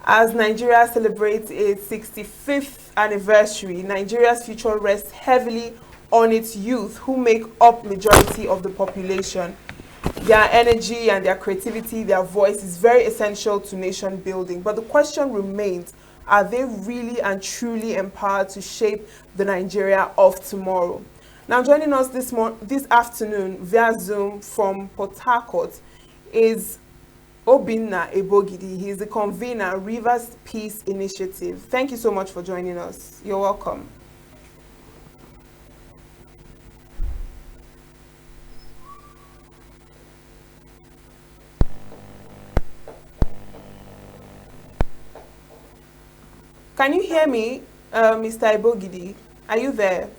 As Nigeria celebrates its 65th anniversary, Nigeria's future rests heavily on its youth, who make up majority of the population. Their energy and their creativity, their voice is very essential to nation building. But the question remains, are they really and truly empowered to shape the Nigeria of tomorrow? Now, joining us this afternoon via Zoom from Port Harcourt is Obinna Ebogidi. He is the convener, Rivers Peace Initiative. Thank you so much for joining us. You're welcome. Can you hear me, Mr. Ebogidi? Are you there?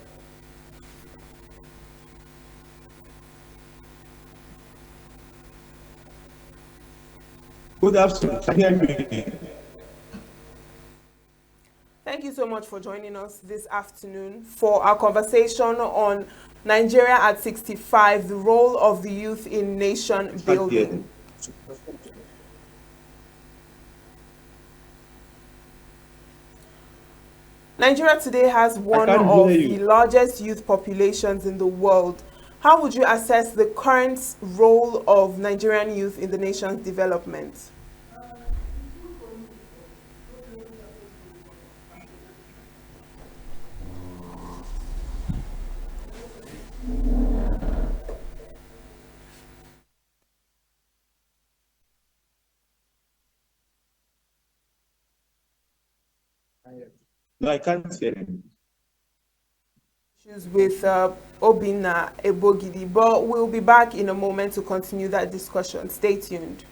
Good afternoon. Can you hear me? Thank you so much for joining us this afternoon for our conversation on Nigeria at 65, the role of the youth in nation building. Nigeria today has one of the largest youth populations in the world. How would you assess the current role of Nigerian youth in the nation's development? No, I can't hear him. With Obinna Ebogidi, but we'll be back in a moment to continue that discussion. Stay tuned.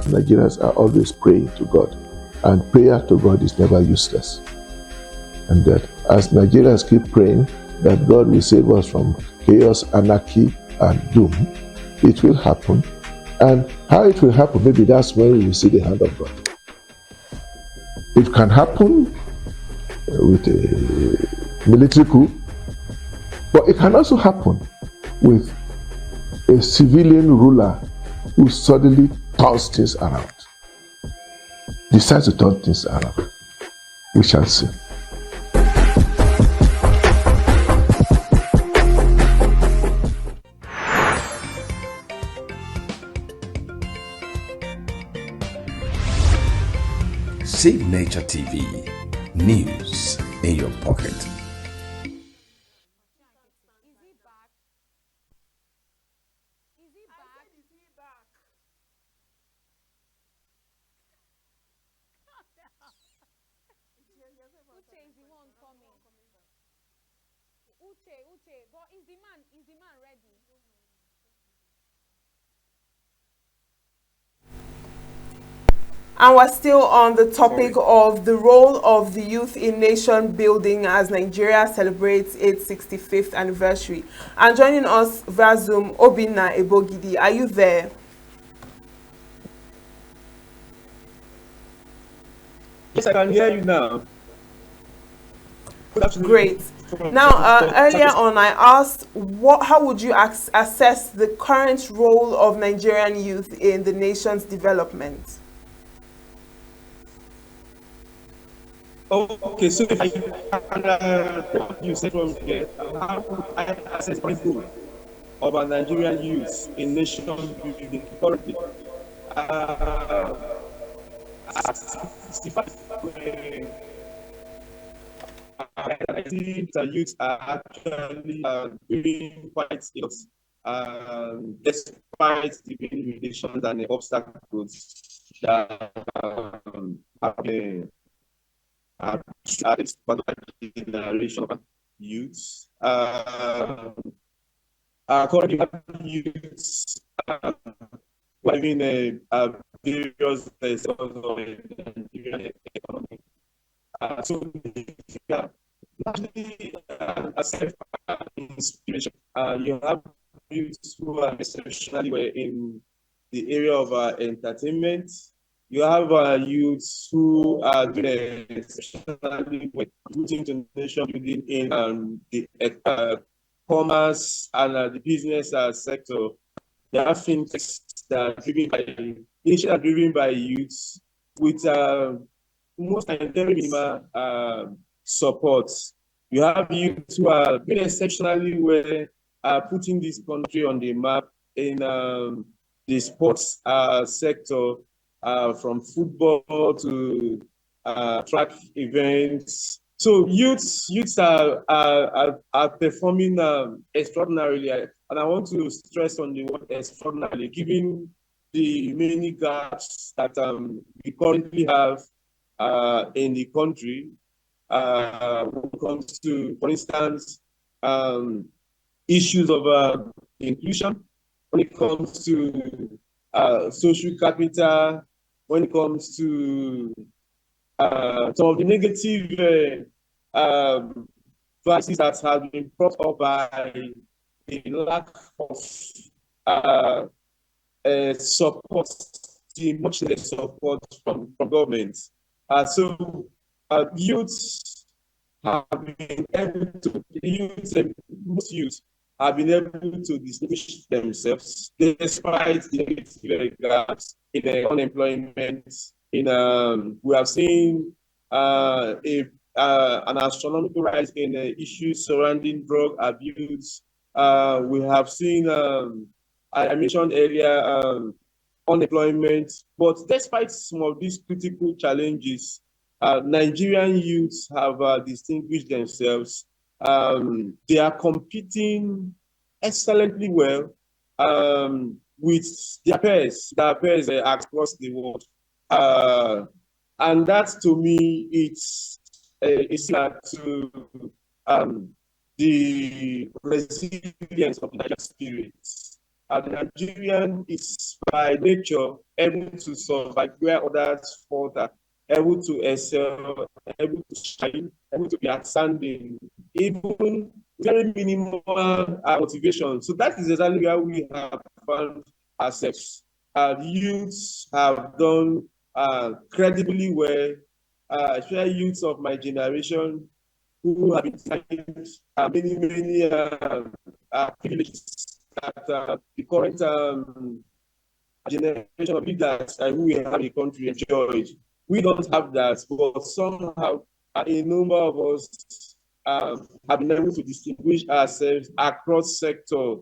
Nigerians are always praying to God, and prayer to God is never useless. And that as Nigerians keep praying that God will save us from chaos, anarchy, and doom, it will happen. And how it will happen, maybe that's when we will see the hand of God. It can happen with a military coup, but it can also happen with a civilian ruler who suddenly turns things around, decides to turn things around. We shall see. Save Nature TV, news in your pocket. Uche, but is the man ready? And we're still on the topic of the role of the youth in nation building as Nigeria celebrates its 65th anniversary. And joining us via Zoom, Obinna Ebogidi. Are you there? Yes, I can hear you now. Great. Now, earlier on, I asked, how would you assess the current role of Nigerian youth in the nation's development? Okay, so if you said from here, how I assess the role of our Nigerian youth in nation building currently. uh, the fact I think the youth are actually doing quite a lot, despite the many limitations and the obstacles that it's part of the generation of youth. Currently, youths having various sectors of the Nigerian economy. So, yeah, actually, aside from inspiration, you have youths who are exceptionally well in the area of entertainment. You have youths who are doing exceptionally well into nation building in the commerce and the business sector. There are fintechs that are driven by initially driven by youths with most and very minimal support. You have youths who are doing exceptionally well, putting this country on the map in the sports sector, from football to track events. So youths are performing extraordinarily, and I want to stress on the word extraordinarily, given the many gaps that we currently have in the country when it comes to, for instance, issues of inclusion, when it comes to social capital, when it comes to some of the negative vices that have been brought up by the lack of support, the much less support from government. So youths have been able to, most youths have been able to distinguish themselves despite the negative gaps in the unemployment. We have seen an astronomical rise in issues surrounding drug abuse. We have seen, I mentioned earlier, unemployment. But despite some of these critical challenges, Nigerian youths have distinguished themselves. They are competing excellently well with their peers across the world. And that, to me, it's similar to the resilience of the Nigerian spirit. The Nigerian is by nature able to survive where others falter, able to excel, able to shine, able to be outstanding, even very minimal motivation. So that is exactly where we have found ourselves. Youths have done credibly well, especially youths of my generation who have been given many privileges that the current generation of leaders who we have in the country enjoyed. We don't have that, but somehow a number of us have been able to distinguish ourselves across sector,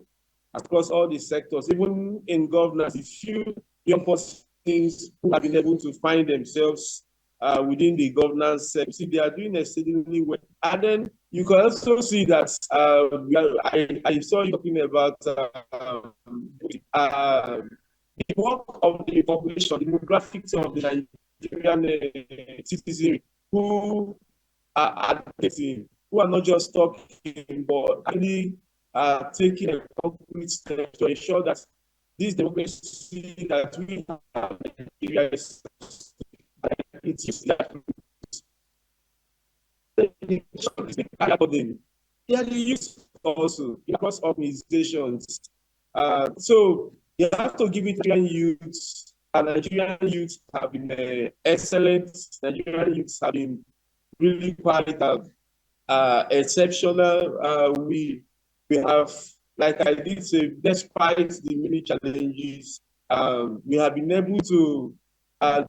across all the sectors, even in governance. A few young persons who have been able to find themselves within the governance sector, see, they are doing exceedingly well. And then you can also see that I saw you talking about the work of the population, the demographics of the Nigerian citizenry who are advocating, who are not just talking, but actually taking a concrete step to ensure that this democracy that we have in Nigeria is they are the youth also across organizations. So you have to give it to Nigerian youth. And Nigerian youth have been excellent. Nigerian youth have been really quite exceptional. We have, like I did say, despite the many challenges, we have been able to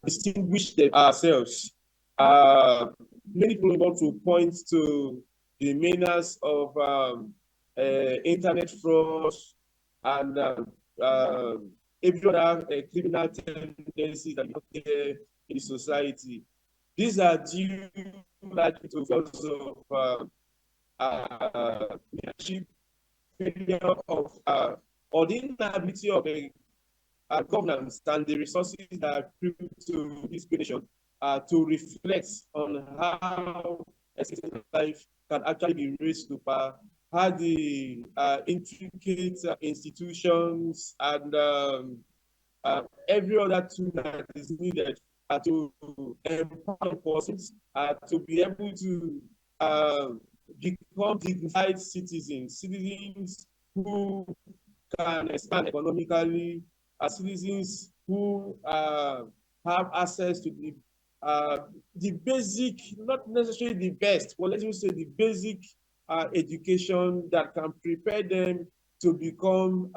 distinguish ourselves. Many people want to point to the menace of internet fraud and every other criminal tendencies that you hear in society. These are due largely to also leadership failure of or the inability of governance and the resources that are given to this nation to reflect on how a citizen's life can actually be raised to power, how the intricate institutions and every other tool that is needed to empower persons to be able to become dignified citizens, citizens who can expand economically, citizens who have access to the basic, not necessarily the best, but let's just say the basic education that can prepare them to become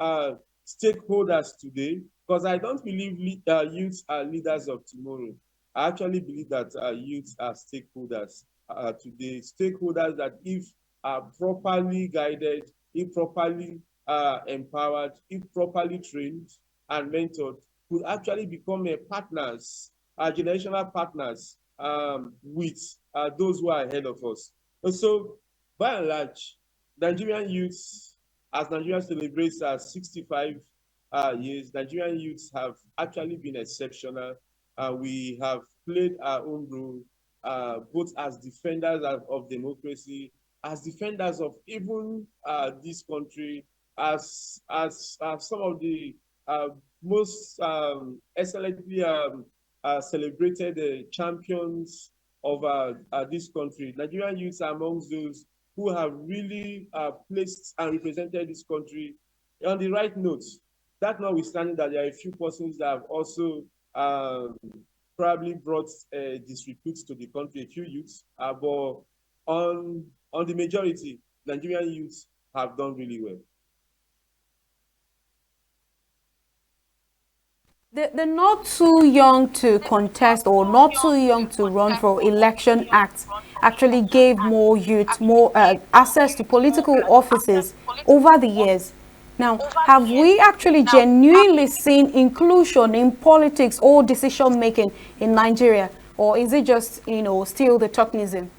stakeholders today. Because I don't believe youths are leaders of tomorrow. I actually believe that youths are stakeholders today. Stakeholders that, if are properly guided, if properly empowered, if properly trained and mentored, could actually become partners, generational partners with those who are ahead of us. And so, by and large, Nigerian youths, as Nigeria celebrates 65 years, Nigerian youths have actually been exceptional. We have played our own role, both as defenders of democracy, as defenders of even this country, as some of the most excellently celebrated champions of this country. Nigerian youths are amongst those who have really placed and represented this country on the right notes. That notwithstanding that there are a few persons that have also probably brought disrepute to the country, a few youths, but on the majority, Nigerian youths have done really well. The not too young to contest or not too young to run for election act actually gave more youth more access to political offices over the years. Now, have we actually genuinely seen inclusion in politics or decision making in Nigeria, or is it just, still the tokenism?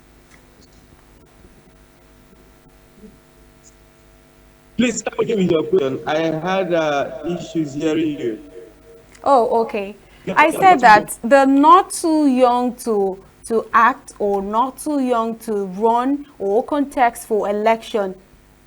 Please start with your question. I had issues hearing you. Oh, okay. I said that the not too young to act or not too young to run or contest for election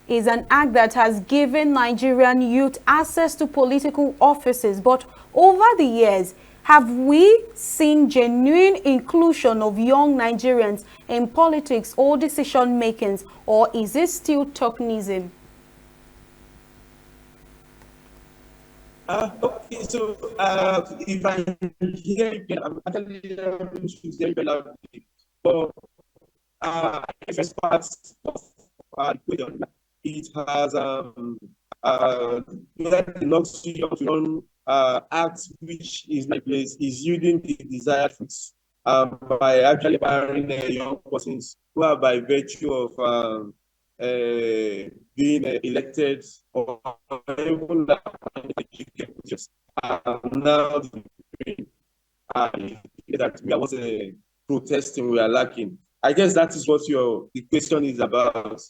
is an act that has given Nigerian youth access to political offices. But over the years, have we seen genuine inclusion of young Nigerians in politics or decision makings, or is it still tokenism? Okay, so if I hear you, I'm actually very well. But the first part of question, it has not to run act which is my place is yielding the desired fruits by actually empowering young persons who are by virtue of being elected or even now that we are not protesting, we are lacking. I guess that is what the question is about.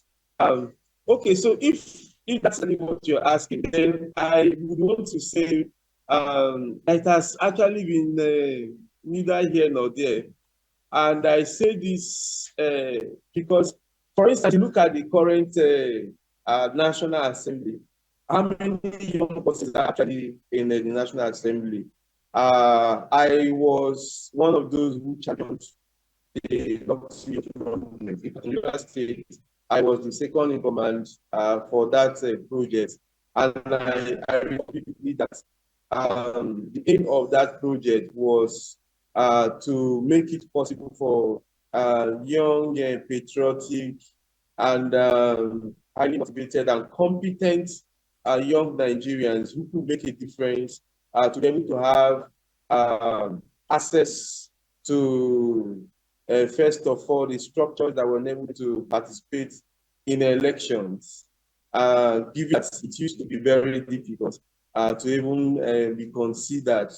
Okay, so if that's what you're asking, then I would want to say it has actually been neither here nor there. And I say this because, for instance, you look at the current National Assembly. How many young persons are actually in the National Assembly? I was one of those who championed the movement in Yoruba State. I was the second in command for that project, and I really that the aim of that project was to make it possible for young, patriotic, and highly motivated and competent young Nigerians who could make a difference to be able to have access to, first of all, the structures that were able to participate in elections, given that it used to be very difficult. to even be considered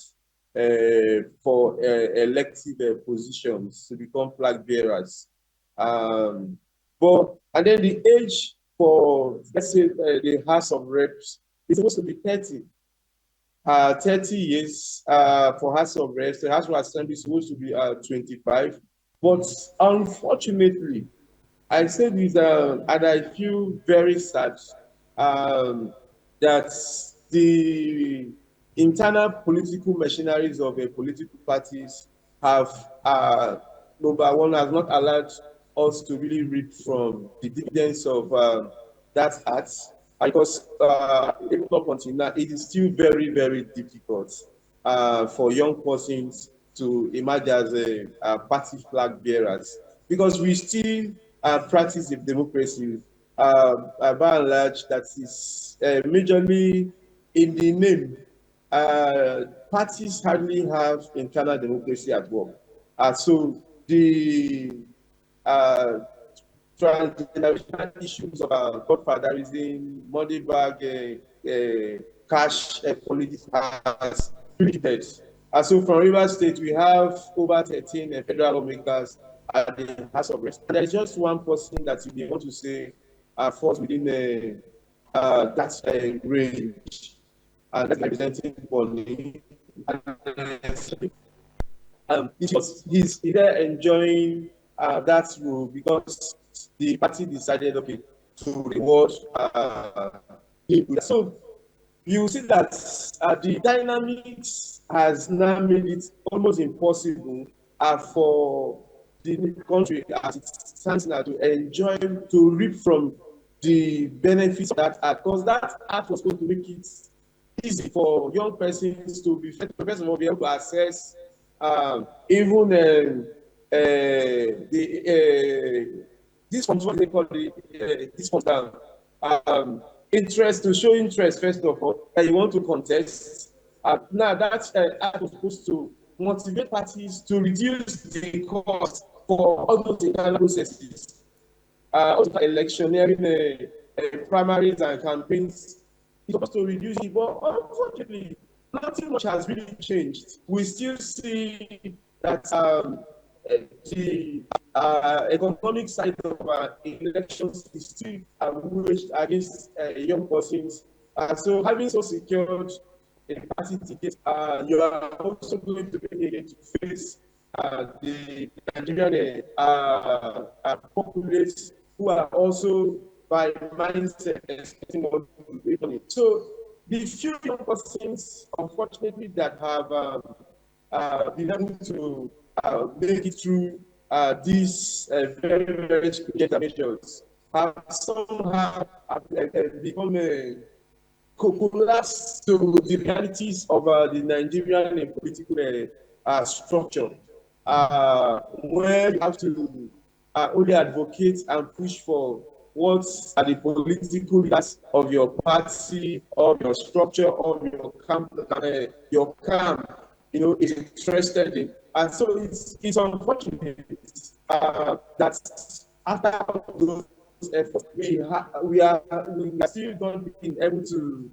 for elective positions to become flag bearers. And then the age for, let's say, the House of Reps is supposed to be 30. 30 years for House of Reps. The House of Assembly is supposed to be 25. But unfortunately, I say this, and I feel very sad that the internal political machineries of political parties have, number one, has not allowed us to really reap from the dividends of that act, because even up until now, it is still very, very difficult for young persons to emerge as a party flag bearers, because we still practice the democracy by and large that is majorly in the name. Parties hardly have internal democracy at work. So the transgenerational issues of godfatherism, money bag, cash politics has really dead. So from Rivers State, we have over 13 federal lawmakers at the House of Reps. There is just one person that you want to say falls within that range, and that's representing Bonny. He's there enjoying that role because the party decided, okay, to reward him. So you see that the dynamics has now made it almost impossible for the country as it stands now to enjoy, to reap from the benefits of that act, because that act was supposed to make it easy for young persons to be, first of all, be able to access even this forms, what they call this forms, interest, to show interest, first of all, that you want to contest. Now that act was supposed to motivate parties to reduce the cost for all those internal processes, also electioneering, primaries and campaigns. It's supposed to reduce it, but unfortunately, nothing much has really changed. We still see that the economic side of elections is still waged against young persons. So having so secured a party ticket, you are also going to be able to face the Nigerian populace who are also by mindset expecting more people. So the few young persons, unfortunately, that have been able to make it through these very, very stringent measures have somehow become collapsed to the realities of the Nigerian political structure, where you have to only advocate and push for what are the political leaders of your party, of your structure, of your camp, is interested in. And so it's unfortunate that after those efforts, we are still not being able to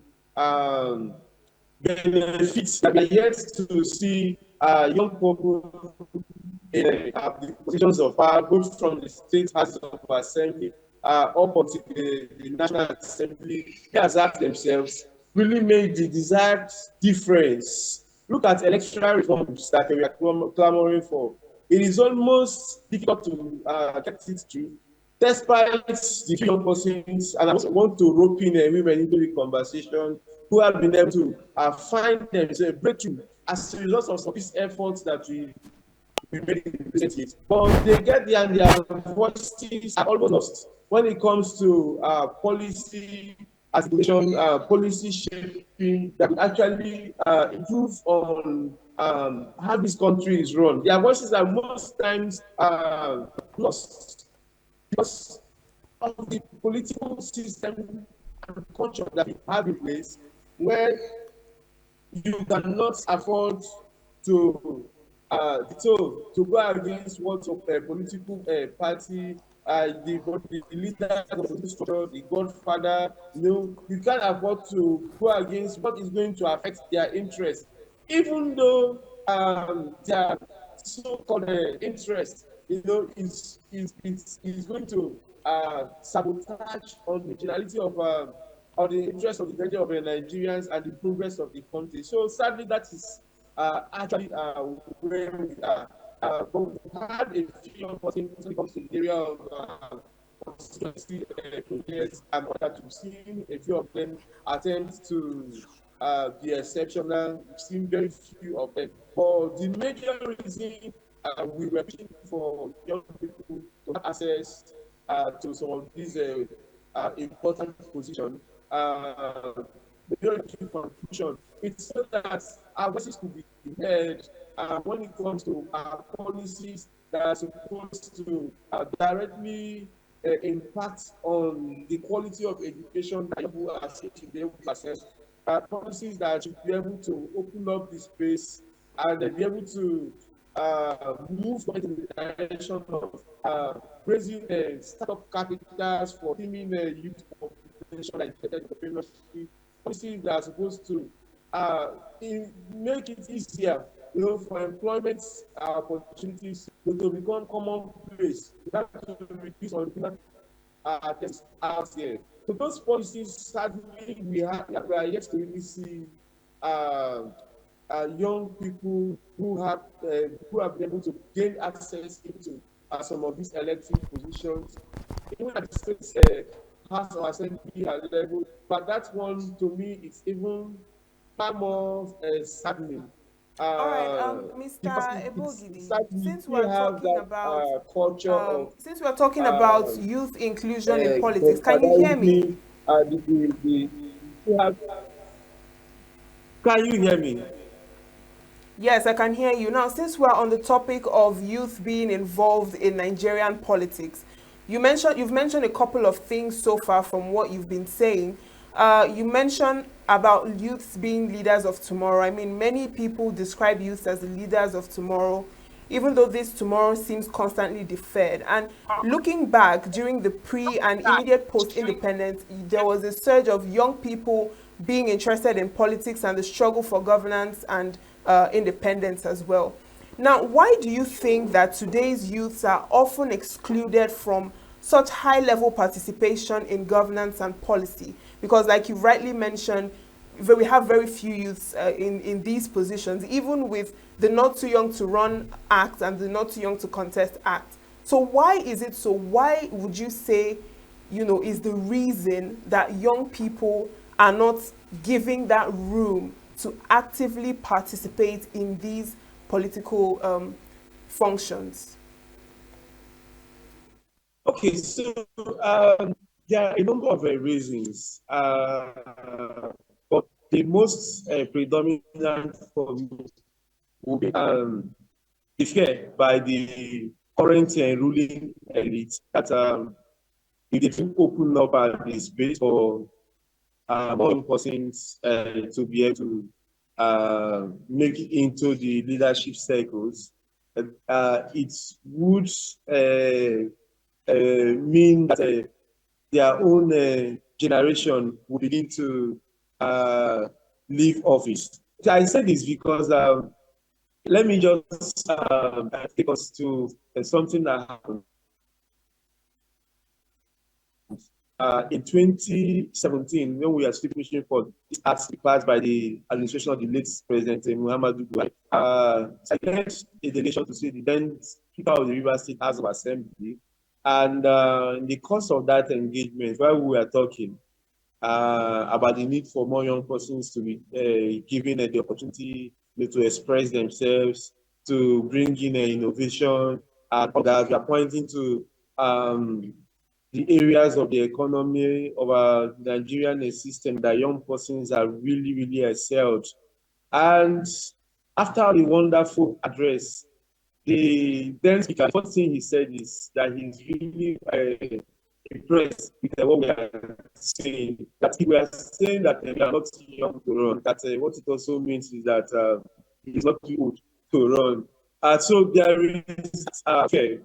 benefit. We are yet to see young people in the positions of power, both from the state House of Assembly up until the National Assembly. They have asked themselves, really made the desired difference. Look at electoral reforms that we are clamoring for. It is almost difficult to get it through, despite the few persons, and I also want to rope in women into the conversation, who have been able to find themselves a breakthrough as a result of these efforts that we made in recent years. But they get there and their voices are almost lost when it comes to policy articulation, policy shaping that will actually improve on how this country is run. Their voices are most times lost because of the political system and culture that we have in place, where you cannot afford to go against what a political party the leader of the structure, the godfather, you can't afford to go against what is going to affect their interest, even though their so-called interest, is going to sabotage on the generality of the interest of the majority of the Nigerians and the progress of the country. So sadly, that is actually where we are. But we had a few young persons when it comes to the area of constituency projects and other to see a few of them attempt to be exceptional. We've seen very few of them. But the major reason we were pushing for young people to have access to some of these important positions, majority confusion. It's so that our voices could be heard when it comes to policies that are supposed to directly impact on the quality of education that people are seeking to be able to access. Policies that should be able to open up the space and be able to move in the direction of raising startup capitals for teaming youth population like entrepreneurship. Policies that are supposed to make it easier, for employment opportunities to become commonplace. We have to reduce unemployment out there. So those policies, sadly, we are yet to really see young people who have been able to gain access into some of these elected positions, even at the state House of Assembly level. But that one, to me, it's even far more saddening. All right, Mr. Ebogidi, since we're talking about culture of since we're talking about youth inclusion in politics, can you hear me? Can you hear me? Yes, I can hear you. Now, since we're on the topic of youth being involved in Nigerian politics, you've mentioned a couple of things so far from what you've been saying. You mentioned about youths being leaders of tomorrow. I mean, many people describe youths as the leaders of tomorrow, even though this tomorrow seems constantly deferred. And looking back during the pre and immediate post-independence, there was a surge of young people being interested in politics and the struggle for governance and independence as well. Now, why do you think that today's youths are often excluded from such high-level participation in governance and policy? Because like you rightly mentioned, we have very few youths in these positions, even with the Not Too Young to Run Act and the Not Too Young to Contest Act. So why is it so? Why would you say, is the reason that young people are not giving that room to actively participate in these political functions? Okay, so there are a number of reasons, but the most predominant for me will be the fear by the current ruling elite that if they don't open up the space for more persons to be able to make it into the leadership circles, it would mean that their own generation will begin to leave office. I say this because let me just take us to something that happened. In 2017, when we are still pushing for this act passed by the administration of the late President Muhammadu Buhari, I led a delegation to see the then Speaker of the Rivers State House of Assembly. And in the course of that engagement, while we were talking about the need for more young persons to be given the opportunity to express themselves, to bring in innovation, and that we are pointing to the areas of the economy of our Nigerian system that young persons are really, really excelled. And after the wonderful address, the then speaker, the first thing he said is that he's really impressed with what we are saying. That we are saying that we are not too young to run. That what it also means is that he's not too old to run. So there is fear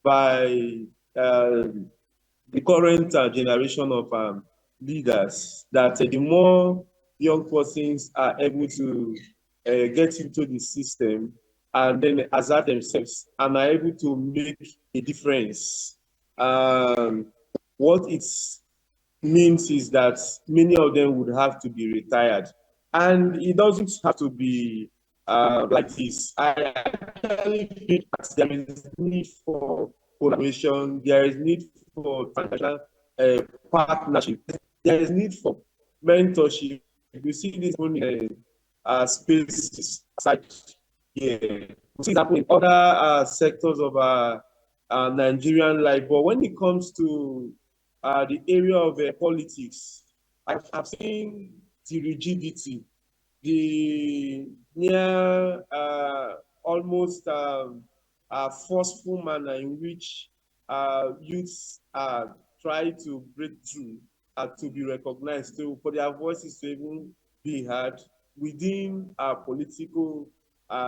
by the current generation of leaders, that the more young persons are able to get into the system and then assert themselves and are able to make a difference. What it means is that many of them would have to be retired. And it doesn't have to be like this. I actually think that there is need for collaboration, there is need for international partnership, there is need for mentorship. You see this in spaces aside here. We see that in other sectors of Nigerian life. But when it comes to the area of politics, I've seen the rigidity, the near almost forceful manner in which youths try to break through to be recognized, for their voices to even be heard within our political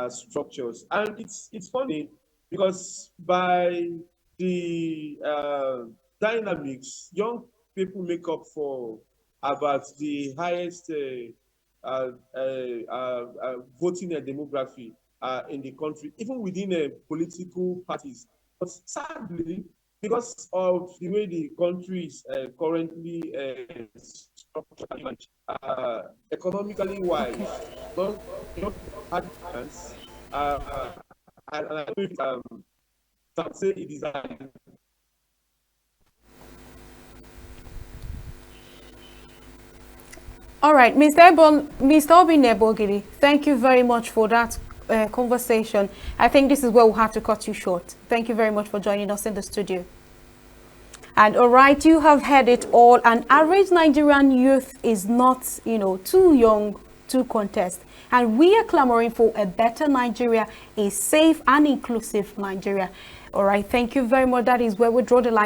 structures. And it's funny because by the dynamics, young people make up for about the highest voting demography in the country, even within political parties. But sadly, because of the way the country is currently structured, economically wise, not hard chance, and I don't know if say it is All right, Mr. Obinebogiri, thank you very much for that conversation. I think this is where we'll have to cut you short. Thank you very much for joining us in the studio. And all right, you have heard it all. An average Nigerian youth is not, too young to contest. And we are clamoring for a better Nigeria, a safe and inclusive Nigeria. All right, thank you very much. That is where we draw the line.